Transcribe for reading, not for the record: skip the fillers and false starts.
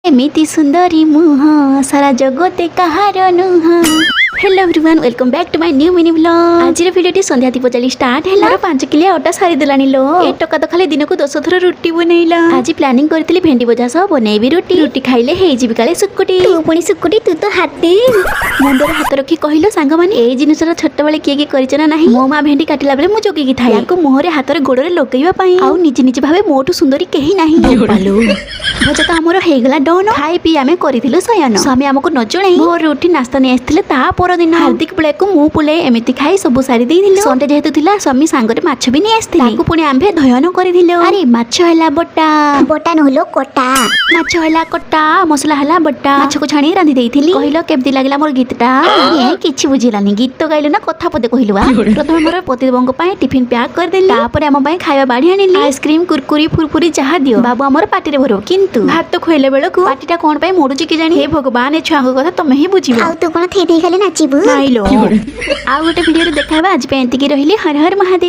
एमिति सुंदरी मुह सारा जगते कहार नुह। Hello everyone, welcome back to my new mini vlog. आज वीडियो संध्या दीप जली स्टार्ट है। 5 किलो अटा सारी देलानी लो। ए टका तो खाली दिन को 10 थर रुटी बनैला। आज प्लानिंग करथिली भेंडी भजा सब बनैबी रुटी खाइले हे जिबी काले सुकुटी। तू पुणी सुकुटी तू तो हाथी मुंडर हाथ रखी कहिलो सांग माने ए जिनिसरा छोट बेले किए करचना नाही। मो मा भेंडी काटिला बेले मु जोगी की थाई याको मुहरे हाथ रे गोडरे लगैबा पई आउ निज निज भाबे मोटू सुंदरी केही नाही। पालो भजा तो हमर हेगला डन खाई पी आमे करिथिलु सयन। स्वामी हमको न जणे भोर उठी नास्ता नै आस्थिले ता पर दिन हार्दिक पुले को मु पुले एमिति खाई सब सारी देइथिलु। संडे जेहेतु थिला स्वामी सांगरे माछ भी नै आस्थिले ताकू पुणी आम्भे धयन करिथिलु। अरे माछ हला बटा बटा नहलो कोटा माछ हला कोटा मसला हला बटा माछ को छाणी रांधी देइथिली। कहिलो केमति लागला मोर गीतटा ए किछि बुझिलानी गीत तो गाइलो ना कथा पदे कहिलु बा। प्रथम मोर पतिदेवंग पय टिफिन पैक कर देली तापर हम पय खाଇବା बाढी आनिली। आइसक्रीम कुरकुरी फुरफुरी चाहा दियो बाबू हमर पाटी रे भरो किंतु भात तो खइले बेलो को पाटीटा कोन पय मोडुची कि जानी। हे भगवान ए छुआ को कथा तमे ही बुझिबो। आ तू कोन थेई देई खाली नाचिबो नाइलो। आ गोटे वीडियो रे देखाबा आज पे एंती की रहिली। हर हर महादेव।